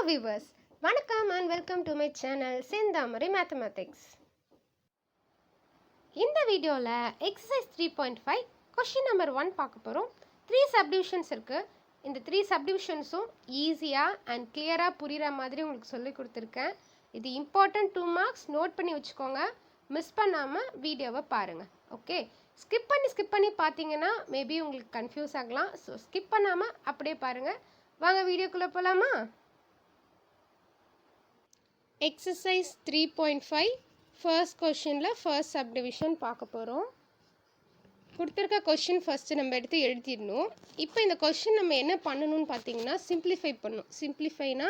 viewers, வணக்கம் and welcome to my channel Senthamarai Mathematics. இந்த வீடியோவில் exercise 3.5 question number 1 பார்க்க போகிறோம். 3 subdivisions இருக்கு. இந்த 3 subdivisions-உம் ஈஸியாக அண்ட் கிளியராக புரிகிற மாதிரி உங்களுக்கு சொல்லி கொடுத்துருக்கேன். இது இம்பார்ட்டன்ட் 2 marks நோட் பண்ணி வச்சுக்கோங்க. மிஸ் பண்ணாமல் வீடியோவை பாருங்கள். ஓகே, ஸ்கிப் பண்ணி பார்த்தீங்கன்னா மேபி உங்களுக்கு கன்ஃபியூஸ் ஆகலாம். ஸோ ஸ்கிப் பண்ணாமல் அப்படியே பாருங்கள். வாங்க வீடியோக்குள்ளே போகலாமா? எக்ஸசைஸ் 3.5 ஃபர்ஸ்ட் கொஷினில் ஃபர்ஸ்ட் சப்டிவிஷன் பார்க்க போகிறோம். கொடுத்துருக்க கொஷின் ஃபஸ்ட்டு நம்ம எடுத்து எழுதிடணும். இப்போ இந்த கொஷின் நம்ம என்ன பண்ணணும்னு பார்த்தீங்கன்னா சிம்பிளிஃபை பண்ணணும். சிம்பிளிஃபைனா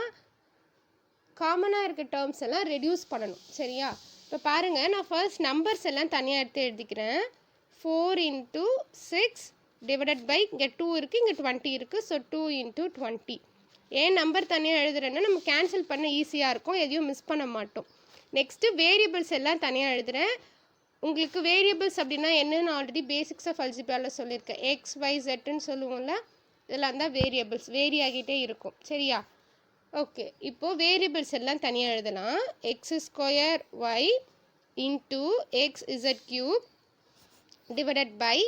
காமனாக இருக்க டேர்ம்ஸ் எல்லாம் ரெடியூஸ் பண்ணணும். சரியா? இப்போ பாருங்கள், நான் ஃபர்ஸ்ட் நம்பர்ஸ் எல்லாம் தனியாக எடுத்து எழுதிக்கிறேன். 4 into 6 டிவைடட் பை இங்கே 2 இருக்குது, இங்கே 20 இருக்குது. So 2 into 20. ஏன் நம்பர் தனியாக எழுதுறேன்னா நம்ம கேன்சல் பண்ண ஈஸியாக இருக்கும், எதையும் மிஸ் பண்ண மாட்டோம். நெக்ஸ்ட்டு வேரியபிள்ஸ் எல்லாம் தனியாக எழுதுகிறேன். உங்களுக்கு வேரியபிள்ஸ் அப்படின்னா என்னென்னு ஆல்ரெடி பேசிக்ஸ் ஆஃப் அல்ஜிப்ராவில் சொல்லியிருக்கேன். எக்ஸ் ஒய் ஜெட்டுன்னு சொல்லுவோம்ல, இதெல்லாம் தான் வேரியபிள்ஸ், வேரி ஆகிட்டே இருக்கும். சரியா? ஓகே, இப்போது வேரியபிள்ஸ் எல்லாம் தனியாக எழுதலாம். X square Y into X Z cube divided by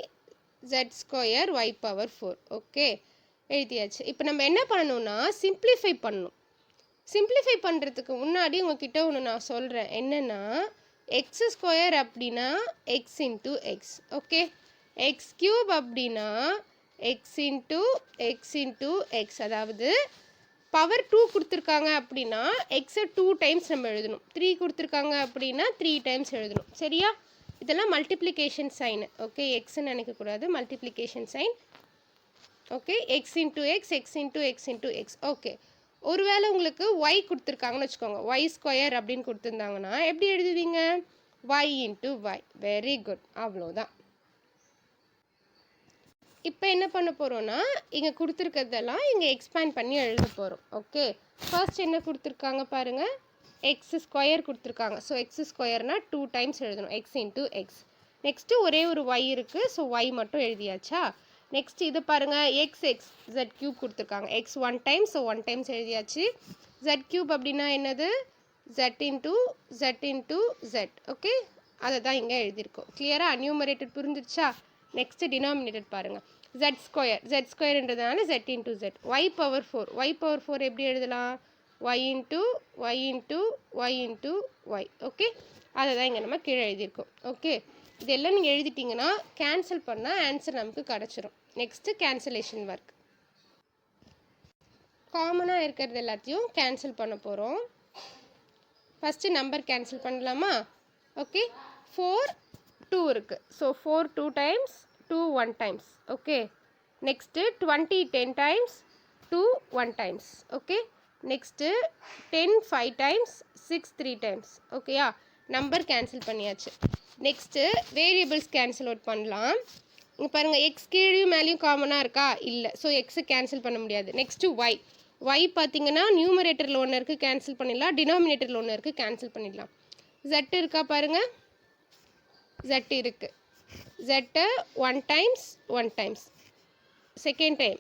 Z square Y power 4. Okay, எழுதியாச்சு. இப்போ நம்ம என்ன பண்ணணும்னா சிம்பிளிஃபை பண்ணணும். சிம்பிளிஃபை பண்ணுறதுக்கு முன்னாடி உங்ககிட்ட ஒன்று நான் சொல்கிறேன். என்னென்னா எக்ஸ் ஸ்கொயர் அப்படின்னா X into X. Okay, X cube அப்படின்னா எக்ஸ் இன்ட்டு எக்ஸ். அதாவது பவர் 2 கொடுத்துருக்காங்க அப்படின்னா எக்ஸை 2 டைம்ஸ் நம்ம எழுதணும். 3 கொடுத்துருக்காங்க அப்படின்னா 3 டைம்ஸ் எழுதணும். சரியா? இதெல்லாம் மல்டிப்ளிகேஷன் சைன். ஓகே, எக்ஸ்ன்னு நினைக்கக்கூடாது, multiplication sign. Okay, X into X, X into X into X. Okay, ஒருவேளை உங்களுக்கு ஒய் கொடுத்துருக்காங்கன்னு வச்சுக்கோங்க, ஒய் ஸ்கொயர் அப்படின்னு கொடுத்துருந்தாங்கன்னா எப்படி எழுதுவீங்க? Y into Y. Very good, அவ்வளோதான். இப்போ என்ன பண்ண போகிறோன்னா இங்கே கொடுத்துருக்கிறதெல்லாம் இங்கே எக்ஸ்பேண்ட் பண்ணி எழுத போகிறோம். ஓகே, ஃபர்ஸ்ட் என்ன கொடுத்துருக்காங்க பாருங்கள், எக்ஸ் ஸ்கொயர் கொடுத்துருக்காங்க. ஸோ எக்ஸ் ஸ்கொயர்னால் 2 டைம்ஸ் எழுதணும், எக்ஸ் இன்ட்டு எக்ஸ். நெக்ஸ்ட்டு ஒரே ஒரு ஒய் இருக்குது, ஸோ ஒய் மட்டும் எழுதியாச்சா? நெக்ஸ்ட் இது பாருங்கள், எக்ஸ் ஜெட் கியூப் கொடுத்துருக்காங்க. எக்ஸ் 1 டைம்ஸ், ஸோ 1 டைம்ஸ் எழுதியாச்சு. ஜெட் கியூப் அப்படின்னா என்னது? Jet into jet. ஓகே, அதை தான் இங்கே எழுதியிருக்கோம். கிளியராக நியூமரேட்டர் புரிஞ்சிருச்சா? நெக்ஸ்ட்டு டினாமினேட்டர் பாருங்கள், ஜெட் ஸ்கொயர்ன்றதுனால Z into Z. Y power 4 எப்படி எழுதலாம்? Y into Y. ஓகே, அதை தான் இங்கே நம்ம கீழே எழுதியிருக்கோம். ஓகே, இதெல்லாம் நீங்கள் எழுதிட்டிங்கன்னா கேன்சல் பண்ணால் ஆன்சர் நமக்கு கிடச்சிரும். Next cancellation work. காமனாக இருக்கிறது எல்லாத்தையும் கேன்சல் பண்ண போகிறோம். ஃபஸ்ட்டு நம்பர் கேன்சல் பண்ணலாமா? ஓகே, 4 2 இருக்குது. So 4 2 times, 2 1 times. Okay, next 20 10 times, 2 1 times. Okay, next 10 5 times, 6 3 times. ஓகேயா? நம்பர் கேன்சல் பண்ணியாச்சு. நெக்ஸ்ட்டு வேரியபிள்ஸ் கேன்சல் அவுட் பண்ணலாம். இங்கே பாருங்கள், எக்ஸ் கீழேயும் மேலேயும் காமனாக இருக்கா? இல்லை. ஸோ எக்ஸை கேன்சல் பண்ண முடியாது. நெக்ஸ்ட்டு ஒய் பார்த்தீங்கன்னா நியூமரேட்டரில் ஒன்று இருக்குது, கேன்சல் பண்ணிடலாம். டினாமினேட்டரில் ஒன்று இருக்குது, கேன்சல் பண்ணிடலாம். ஜெட் இருக்கா பாருங்கள், ஜெட் இருக்குது. ஜெட்டை 1 டைம்ஸ். செகண்ட் டைம்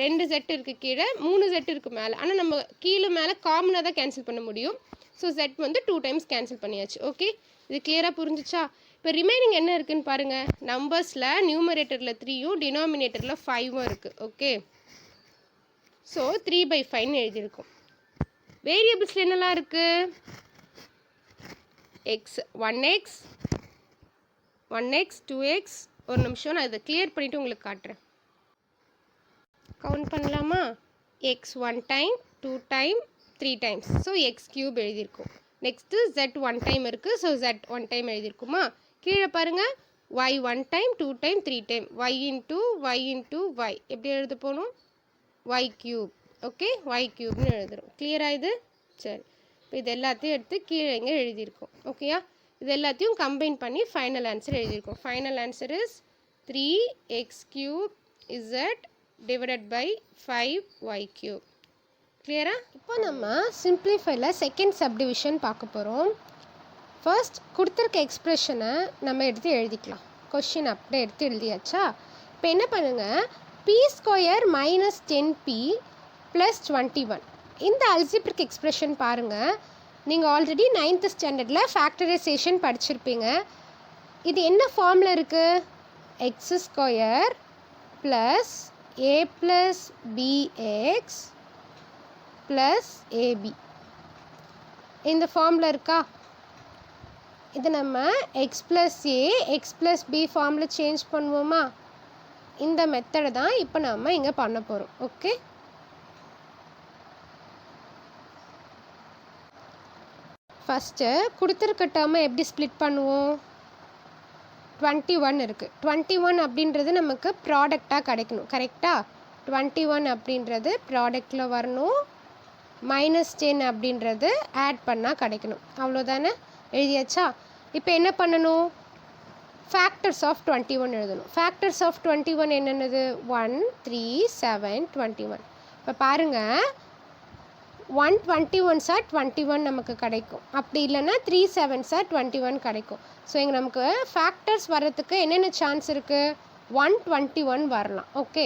2 ஜெட் இருக்குது கீழே, 3 ஜெட் இருக்குது மேலே. ஆனால் நம்ம கீழே மேலே காமனாக தான் கேன்சல் பண்ண முடியும். ஸோ ஜெட் வந்து 2 டைம்ஸ் கேன்சல் பண்ணியாச்சு. ஓகே, இது கிளியராக புரிஞ்சிச்சா? இப்போ ரிமைனிங் என்ன இருக்குதுன்னு பாருங்கள். நம்பர்ஸில் நியூமரேட்டரில் 3யும் டினாமினேட்டரில் 5ம் இருக்குது. ஓகே, ஸோ 3/5ன்னு எழுதியிருக்கோம். வேரியபிள்ஸில் என்னெல்லாம் இருக்குது? X 1x 2x. ஒரு நிமிஷம், நான் இதை கிளியர் பண்ணிவிட்டு உங்களுக்கு காட்டுறேன். கவுண்ட் பண்ணலாமா? X 1 time, 2 time, 3 times. So X cube எழுதியிருக்கோம். நெக்ஸ்ட்டு ஜெட் 1 டைம் இருக்குது, ஸோ ஜெட் 1 டைம் எழுதியிருக்குமா? கீழே பாருங்கள், Y 1 time, 2 time, 3 time. Y into Y எப்படி எழுத போகணும்? Y cube. ஓகே, ஒய் கியூப்னு எழுதுகிறோம். கிளியராக இது? சரி, இப்போ இது எல்லாத்தையும் எடுத்து கீழே இங்கே எழுதியிருக்கோம். ஓகேயா? இது எல்லாத்தையும் கம்பைன் பண்ணி ஃபைனல் ஆன்சர் எழுதியிருக்கோம். Final answer is 3x³ z divided by 5y cube. கிளியரா? இப்போ நம்ம சிம்பிளிஃபைல செகண்ட் சப்டிவிஷன் பார்க்க போகிறோம். ஃபர்ஸ்ட் கொடுத்துருக்க எக்ஸ்ப்ரெஷனை நம்ம எடுத்து எழுதிக்கலாம். கொஷின் அப்படியே எடுத்து எழுதியாச்சா? இப்போ என்ன பண்ணுங்கள், p² - 10p + 21 இந்த அல்ஜிப்ரிக் எக்ஸ்பிரஷன் பாருங்கள், நீங்கள் ஆல்ரெடி 9th ஸ்டாண்டர்டில் ஃபேக்டரைசேஷன் படிச்சிருப்பீங்க. இது என்ன ஃபார்மில் இருக்குது? X square plus A plus px plus AB இந்த ஃபார்மில் இருக்கா? இது நம்ம X plus A X plus B ஃபார்மில் சேஞ்ச் பண்ணுவோமா? இந்த மெத்தடை தான் இப்போ நம்ம இங்கே பண்ண போகிறோம். ஓகே, ஃபஸ்ட்டு கொடுத்துருக்க டேர்மை எப்படி ஸ்ப்ளிட் பண்ணுவோம்? 21 இருக்குது. 21 அப்படின்றது நமக்கு ப்ராடக்டாக கிடைக்கணும், கரெக்டாக? 21 அப்படின்றது ப்ராடக்டில் வரணும், -10 அப்படின்றது ஆட் பண்ணால் கிடைக்கணும். அவ்வளோதானே? எழுதியாச்சா? இப்போ என்ன பண்ணணும்? ஃபேக்டர்ஸ் ஆஃப் 21 எழுதணும். ஃபேக்டர்ஸ் ஆஃப் 21 என்னென்னது? 1 3 7 21. இப்போ பாருங்கள், 121 சார் 21 நமக்கு கிடைக்கும். அப்படி இல்லைன்னா 3 7 சார் 21 கிடைக்கும். ஸோ இங்கே நமக்கு ஃபேக்டர்ஸ் வர்றதுக்கு என்னென்ன சான்ஸ் இருக்குது? 121 வரலாம். ஓகே,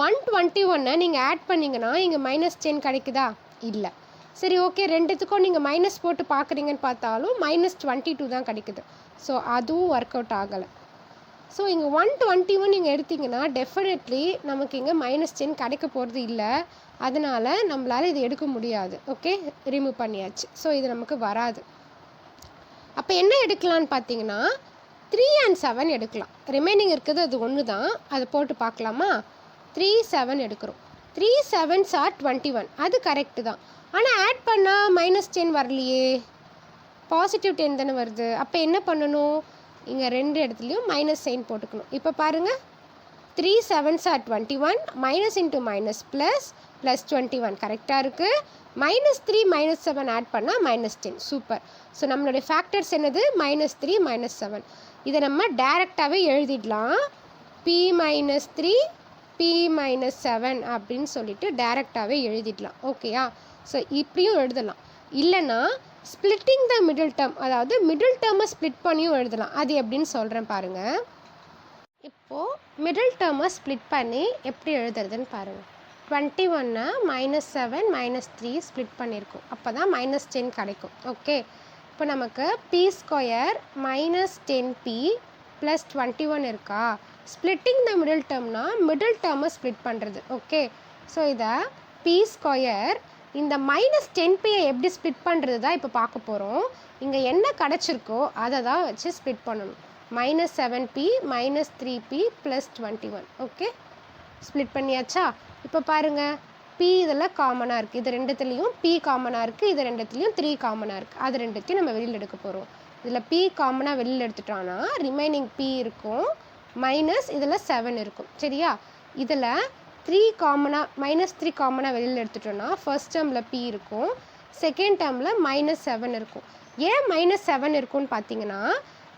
121 நீங்கள் ஆட் பண்ணிங்கன்னா இங்கே -10 கிடைக்குதா? இல்லை. சரி, ஓகே, ரெண்டுத்துக்கும் நீங்கள் மைனஸ் போட்டு பார்க்குறீங்கன்னு பார்த்தாலும் -22 தான் கிடைக்குது. ஸோ அதுவும் ஒர்க் அவுட் ஆகலை. ஸோ இங்கே 121 நீங்கள் எடுத்திங்கன்னா டெஃபினெட்லி நமக்கு இங்கே -10 கிடைக்க போகிறது இல்லை. அதனால் நம்மளால் இது எடுக்க முடியாது. ஓகே, ரிமூவ் பண்ணியாச்சு. ஸோ இது நமக்கு வராது. அப்போ என்ன எடுக்கலான்னு பார்த்தீங்கன்னா 3 and 7 எடுக்கலாம். ரிமைனிங் இருக்குது அது ஒன்று தான், அதை போட்டு பார்க்கலாமா? 3 7 எடுக்கிறோம். 3 7s are 21, அது கரெக்டு தான். ஆனால் ஆட் பண்ணால் -10 வரலையே, +10 தானே வருது. அப்போ என்ன பண்ணணும்? இங்கே ரெண்டு இடத்துலையும் மைனஸ் சைன் போட்டுக்கணும். இப்போ பாருங்கள், 3 7s are 21, minus into minus plus +21 கரெக்டாக இருக்குது. -3 -7 ஆட் பண்ணால் -10. சூப்பர். ஸோ நம்மளுடைய ஃபேக்டர்ஸ் என்னது? -3 -7. இதை நம்ம டைரெக்டாகவே எழுதிடலாம். P-3 P-7 அப்படின்னு சொல்லிட்டு டைரெக்டாகவே எழுதிடலாம். ஓகேயா? ஸோ இப்படியும் எழுதலாம். இல்லைன்னா ஸ்ப்ளிட்டிங் த மிடில் டேர்ம், அதாவது மிடில் டேர்மை ஸ்ப்ளிட் பண்ணியும் எழுதலாம். அது எப்படின்னு சொல்கிறேன் பாருங்கள். இப்போது மிடில் டேர்மை ஸ்ப்ளிட் பண்ணி எப்படி எழுதுறதுன்னு பாருங்கள். 21 -7 -3 ஸ்ப்ளிட் பண்ணியிருக்கோம். அப்போ தான் -10 கிடைக்கும். ஓகே, இப்போ நமக்கு p² -10p + 21 இருக்கா? ஸ்ப்ளிட்டிங் த மிடில் டேர்ம்னா மிடில் டேர்மை ஸ்ப்ளிட் பண்ணுறது. ஓகே, ஸோ இதை p² இந்த -10pயை எப்படி ஸ்ப்ளிட் பண்ணுறது தான் இப்போ பார்க்க போகிறோம். இங்கே என்ன கிடச்சிருக்கோ அதை தான் வச்சு ஸ்ப்ளிட் பண்ணணும். -7p -3p + 21. ஓகே, ஸ்ப்ளிட் பண்ணியாச்சா? இப்போ பாருங்கள், p இதில் காமனாக இருக்குது, இது ரெண்டுத்துலேயும் p காமனாக இருக்குது, இது ரெண்டுத்துலேயும் 3 காமனாக இருக்குது. அது ரெண்டுத்தையும் நம்ம வெளியில் எடுக்க போகிறோம். இதில் p காமனாக வெளியில் எடுத்துட்டோன்னா ரிமைனிங் p இருக்கும், மைனஸ் இதில் 7 இருக்கும். சரியா? இதில் 3 காமனாக -3 காமனாக வெளியில் எடுத்துட்டோன்னா ஃபர்ஸ்ட் டேர்மில் p இருக்கும், செகண்ட் டேர்மில் -7 இருக்கும். ஏன் -7 இருக்குன்னு பார்த்தீங்கன்னா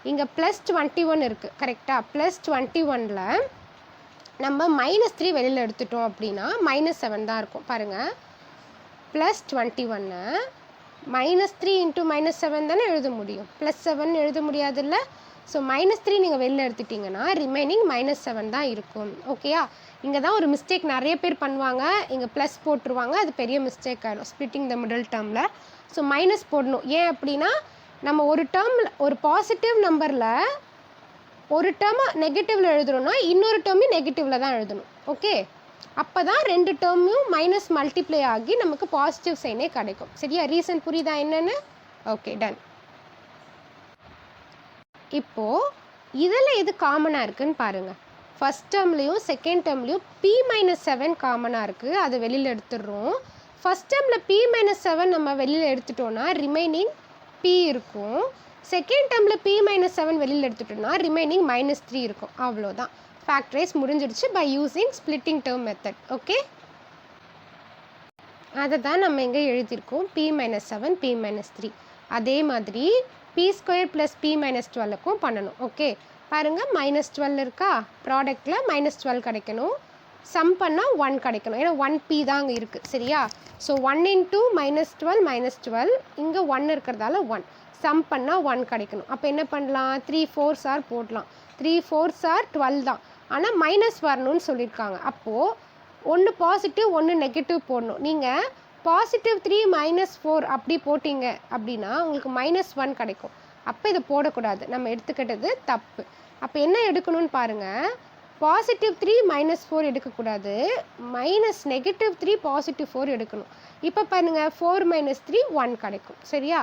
இங்கே +21 இருக்குது, கரெக்டாக? +21ல் நம்ம -3 வெளியில் எடுத்துட்டோம் அப்படின்னா -7 தான் இருக்கும். பாருங்கள், +21 -3 × -7 தானே எழுத முடியும், +7 எழுத முடியாதுல்ல. ஸோ -3 நீங்கள் வெளியில் எடுத்துட்டிங்கன்னா ரிமைனிங் -7 தான் இருக்கும். ஓகேயா? இங்கே தான் ஒரு மிஸ்டேக் நிறைய பேர் பண்ணுவாங்க, இங்கே ப்ளஸ் போட்டுருவாங்க, அது பெரிய மிஸ்டேக் ஆகிடும் ஸ்ப்ளிட்டிங் த மிடில் டேர்மில். ஸோ மைனஸ் போடணும். ஏன் அப்படின்னா நம்ம ஒரு டேர்மில் ஒரு பாசிட்டிவ் நம்பரில் ஒரு டேர்மை நெகட்டிவில் எழுதுறோன்னா இன்னொரு டேர்மையும் நெகட்டிவில் தான் எழுதணும். ஓகே, அப்போ தான் ரெண்டு டேர்மையும் மைனஸ் மல்டிப்ளை ஆகி நமக்கு பாசிட்டிவ் சைனே கிடைக்கும். சரியா? ரீசன் புரியுதா என்னென்னு? Okay, done. இப்போது இதில் எது காமனாக இருக்குதுன்னு பாருங்கள். ஃபஸ்ட் டேர்ம்லேயும் செகண்ட் டேர்ம்லேயும் p-7 காமனாக இருக்குது, அது வெளியில் எடுத்துடுறோம். ஃபஸ்ட் டேர்மில் p-7 நம்ம வெளியில் எடுத்துட்டோன்னா ரிமைனிங் p இருக்கும். செகண்ட் டேர்மில் p-7 வெளியில் எடுத்துட்டோன்னா ரிமைனிங் -3 இருக்கும். அவ்வளோதான், ஃபேக்டரைஸ் முடிஞ்சிடுச்சு by using splitting term method. Okay, அதை தான் நம்ம இங்கே எழுதியிருக்கோம், p-7 p-3. அதே மாதிரி p² + p-12க்கும் பண்ணணும். ஓகே, பாருங்கள், -12 இருக்கா? ப்ராடக்டில் -12 கிடைக்கணும், சம் பண்ணால் 1 கிடைக்கணும். ஏன்னா 1p தான் அங்கே இருக்குது. சரியா? ஸோ 1 × -12 -12, இங்கே 1 இருக்கிறதால 1, சம் பண்ணால் 1 கிடைக்கணும். அப்போ என்ன பண்ணலாம்? 3 4s are போடலாம். 3 4s are 12 தான், ஆனால் மைனஸ் வரணும்னு சொல்லியிருக்காங்க. அப்போது ஒன்று பாசிட்டிவ் ஒன்று நெகட்டிவ் போடணும். நீங்கள் +3 -4 அப்படி போட்டிங்க அப்படின்னா உங்களுக்கு -1 கிடைக்கும். அப்போ இதை போடக்கூடாது, நம்ம எடுத்துக்கிட்டது தப்பு. அப்போ என்ன எடுக்கணும்னு பாருங்கள், +3 -4 எடுக்கக்கூடாது, -3 +4 எடுக்கணும். இப்போ பாருங்கள் 4 - 3 1 கிடைக்கும். சரியா?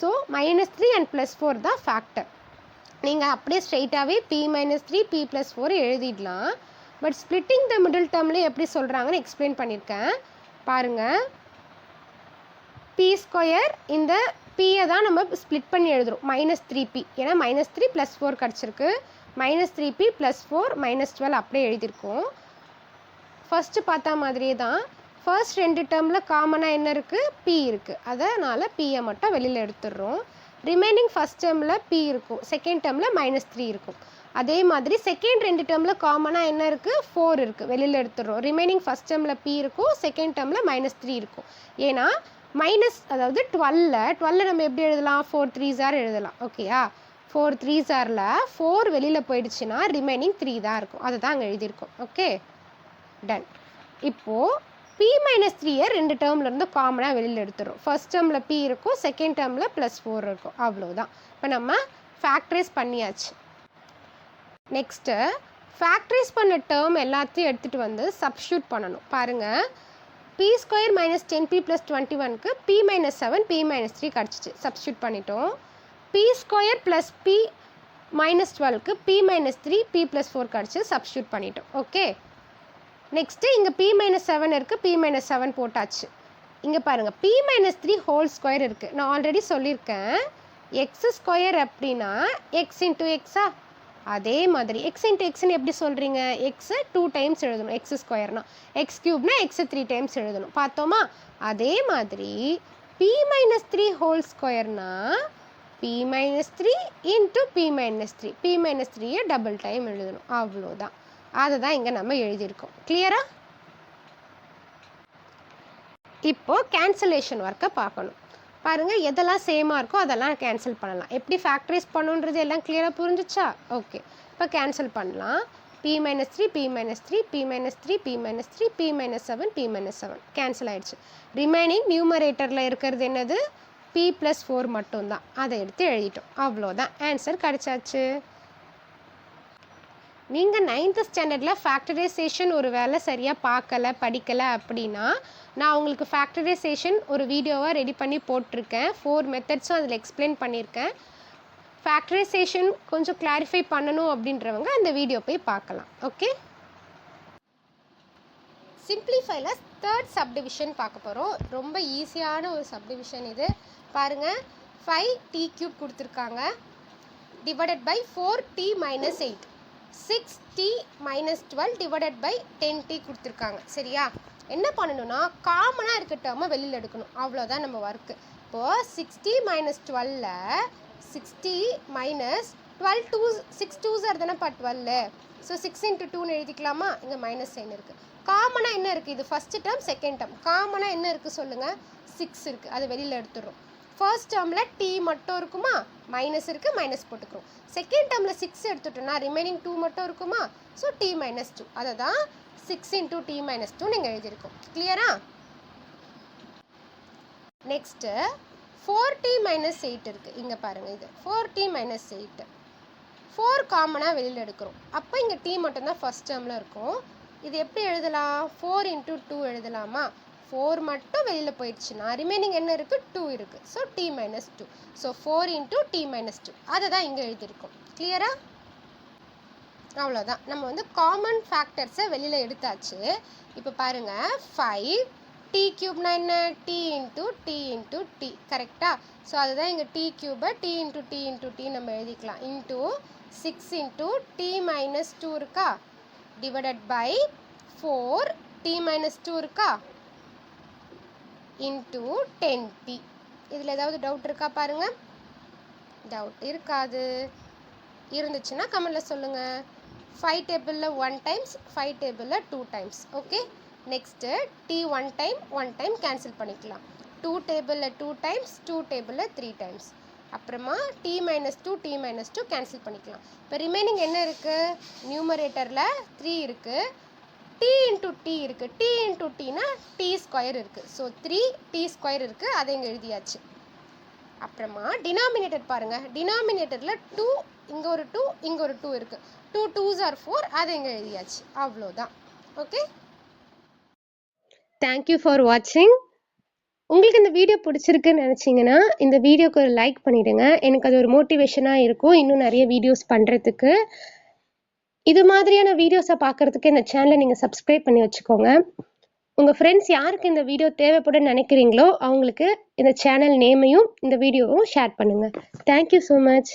ஸோ -3 and +4 தான் ஃபேக்டர். நீங்கள் அப்படியே ஸ்ட்ரெயிட்டாகவே P - 3 P + 4 எழுதிடலாம். பட் ஸ்ப்ளிட்டிங் த மிடில் டேர்ம்லேயே எப்படி சொல்கிறாங்கன்னு எக்ஸ்பிளைன் பண்ணியிருக்கேன் பாருங்கள். p² இந்த பியை தான் நம்ம ஸ்ப்ளிட் பண்ணி எழுதுகிறோம், -3p. ஏன்னா -3 + 4 கிடச்சிருக்கு. -3p + 4 -12 அப்படியே எழுதியிருக்கோம். ஃபஸ்ட்டு பார்த்தா மாதிரியே தான். ஃபர்ஸ்ட் 2 டேர்மில் காமனாக என்ன இருக்குது? p இருக்குது. அதனால் பியை மட்டும் வெளியில் எடுத்துடுறோம். ரிமைனிங் ஃபஸ்ட் டேர்மில் p இருக்கும், செகண்ட் டேர்மில் -3 இருக்கும். அதே மாதிரி செகண்ட் 2 டேர்மில் காமனாக என்ன இருக்குது? 4 இருக்குது, வெளியில் எடுத்துடுறோம். ரிமைனிங் ஃபஸ்ட் டேர்மில் p இருக்கும், செகண்ட் டேர்மில் -3 இருக்கும். ஏன்னா அதாவது 12 நம்ம எப்படி எழுதலாம்? 4 3s எழுதலாம். ஓகேயா? 4 3s 4 வெளியில் போயிடுச்சுன்னா ரிமைனிங் 3 தான் இருக்கும். அதை தான் அங்கே எழுதியிருக்கோம். Okay, done. இப்போது p - 3 2 டேர்ம்லேருந்து காமனாக வெளியில் எடுத்துடுறோம். ஃபர்ஸ்ட் டேர்மில் p இருக்கும், செகண்ட் டேர்மில் +4 இருக்கும். அவ்வளோதான். இப்போ நம்ம ஃபேக்டரைஸ் பண்ணியாச்சு. நெக்ஸ்ட்டு ஃபேக்டரைஸ் பண்ண டேர்ம் எல்லாத்தையும் எடுத்துகிட்டு வந்து சப்ஸ்டியூட் பண்ணணும். பாருங்கள், p² - 10p + 21க்கு p - 7 p - 3 கிடச்சிச்சு. சப்ஸ்டியூட் பண்ணிட்டோம். p² + p - 12க்கு p - 3 p + 4 கிடச்சி. சப்ஸ்டியூட் பண்ணிட்டோம். ஓகே, நெக்ஸ்ட்டு இங்கே p - 7 இருக்குது, p - 7 போட்டாச்சு. இங்கே பாருங்கள், p - 3 ஹோல் ஸ்கொயர் இருக்குது. நான் ஆல்ரெடி சொல்லியிருக்கேன், x² அப்படின்னா x × x-ஆ? அதே மாதிரி x × xன்னு எப்படி சொல்கிறீங்க? x 2 டைம்ஸ் எழுதணும், x²னா. x³ x 3 டைம்ஸ் எழுதணும். பார்த்தோமா? அதே மாதிரி p - 3 ஹோல் ஸ்கொயர்னா p - 3 × p - 3. p - 3யை டபுள் டைம் எழுதணும். அவ்வளோதான். அதை தான் இங்கே நம்ம எழுதியிருக்கோம். கிளியரா? இப்போது கேன்சலேஷன் ஒர்க்கை பார்க்கணும். பாருங்கள், எதெல்லாம் சேமாக இருக்கோ அதெல்லாம் கேன்சல் பண்ணலாம். எப்படி ஃபேக்டரைஸ் பண்ணுன்றது எல்லாம் கிளியராக புரிஞ்சிச்சா? ஓகே, இப்போ கேன்சல் பண்ணலாம். p - 3 p - 3 p - 3 p - 3 p - 7 p - 7 cancel ஆகிடுச்சு. ரிமைனிங் நியூமரேட்டரில் இருக்கிறது என்னது? p + 4 மட்டும்தான். அதை எடுத்து எழுதிட்டோம். அவ்வளோதான், ஆன்சர் கிடச்சாச்சு. நீங்கள் 9th ஸ்டாண்டர்டில் ஃபேக்டரைசேஷன் ஒரு வேளை சரியாக பார்க்கலை படிக்கலை அப்படின்னா நான் உங்களுக்கு ஃபேக்டரைசேஷன் ஒரு வீடியோவாக ரெடி பண்ணி போட்டிருக்கேன். 4 மெத்தட்ஸும் அதில் எக்ஸ்பிளைன் பண்ணியிருக்கேன். ஃபேக்டரைசேஷன் கொஞ்சம் கிளாரிஃபை பண்ணணும் அப்படின்றவங்க அந்த வீடியோ போய் பார்க்கலாம். ஓகே, சிம்பிளிஃபைல 3rd சப்டிவிஷன் பார்க்க போகிறோம். ரொம்ப ஈஸியான ஒரு சப்டிவிஷன் இது. பாருங்கள், 5t³ கொடுத்துருக்காங்க, divided by 4t - 8. 6t - 12 divided by 10t கொடுத்துருக்காங்க. சரியா? என்ன பண்ணணும்னா காமனாக இருக்க டேர்மை வெளியில் எடுக்கணும். அவ்வளோதான் நம்ம ஒர்க்கு. இப்போது 6t - 12ல் 60 - 12 6 2s தானேப்பா 12. ஸோ 6 × 2ன்னு எழுதிக்கலாமா? இங்கே மைனஸ் சைன் இருக்குது. காமனாக என்ன இருக்குது? இது ஃபஸ்ட்டு டேர்ம், செகண்ட் டேர்ம். காமனாக என்ன இருக்குது சொல்லுங்கள்? 6 இருக்குது. அது வெளியில் எடுத்துடுறோம். ஃபர்ஸ்ட் டேர்மில் t மட்டும் இருக்குமா? மைனஸ் இருக்குது, மைனஸ் போட்டுக்கிறோம். செகண்ட் டேர்மில் 6 எடுத்துட்டோம்னா ரிமைனிங் 2 மட்டும் இருக்குமா? So t - 2. அதை தான் 6 × t - 2 நீங்கள் எழுதியிருக்கோம். கிளியரா? நெக்ஸ்ட்டு 4t - 8 இருக்குது. இங்கே பாருங்கள், இது 4t - 8. 4 காமனாக வெளியில் எடுக்கிறோம். அப்போ இங்கே t மட்டும்தான் ஃபர்ஸ்ட் டேர்மில் இருக்கும். இது எப்படி எழுதலாம்? 4 × 2 எழுதலாமா? 4 மட்டும் வெளியில் போயிடுச்சுன்னா ரிமைனிங் என்ன இருக்குது? 2 இருக்குது. So t - 2. So 4 × t - 2. அதை தான் இங்கே எழுதியிருக்கோம். கிளியரா? அவ்வளோதான். நம்ம வந்து காமன் ஃபேக்டர்ஸை வெளியில் எடுத்தாச்சு. இப்போ பாருங்கள், 5t³ என்ன? t × t × t. கரெக்டாக? ஸோ அதுதான் இங்கே t³ t × t × t நம்ம எழுதிக்கலாம். இன்ட்டு 6 × t - 2 இருக்கா? டிவைடட் பை 4t - 2 இருக்கா? Into 10t. இதில் ஏதாவது டவுட் இருக்கா பாருங்கள். டவுட் இருக்காது. இருந்துச்சுன்னா கமெண்டில் சொல்லுங்கள். 5 டேபிளில் 1 டைம்ஸ், 5 டேபிளில் 2 times. Okay, next t 1 time cancel பண்ணிக்கலாம். 2 டேபிளில் 2 டைம்ஸ், 2 டேபிளில் 3 டைம்ஸ். அப்புறமா t - 2 t - 2 கேன்சல் பண்ணிக்கலாம். இப்போ ரிமைனிங் என்ன இருக்குது? நியூமரேட்டரில் 3 இருக்குது, டி இன்ட்டு டி இருக்குது, D into Tina D square இருக்குது. ஸோ 3t ஸ்கொயர் இருக்குது, அதை இங்கே எழுதியாச்சு. அப்புறமா டினாமினேட்டர் பாருங்கள், டினாமினேட்டரில் 2, இங்கே ஒரு 2, இங்கே ஒரு 2 இருக்குது. 2 2s are 4, அதை இங்கே எழுதியாச்சு. அவ்வளோதான். ஓகே, தேங்க்யூ ஃபார் வாட்சிங். உங்களுக்கு இந்த வீடியோ பிடிச்சிருக்குன்னு நினச்சிங்கன்னா இந்த வீடியோக்கு ஒரு லைக் பண்ணிவிடுங்க. எனக்கு அது ஒரு மோட்டிவேஷனாக இருக்கும் இன்னும் நிறைய வீடியோஸ் பண்ணுறதுக்கு. இது மாதிரியான வீடியோஸை பார்க்குறதுக்கு இந்த சேனலை நீங்கள் சப்ஸ்கிரைப் பண்ணி வச்சுக்கோங்க. உங்கள் ஃப்ரெண்ட்ஸ் யாருக்கு இந்த வீடியோ தேவைப்படுன்னு நினைக்கிறீங்களோ அவங்களுக்கு இந்த சேனல் நேமையும் இந்த வீடியோவும் ஷேர் பண்ணுங்கள். Thank you so much.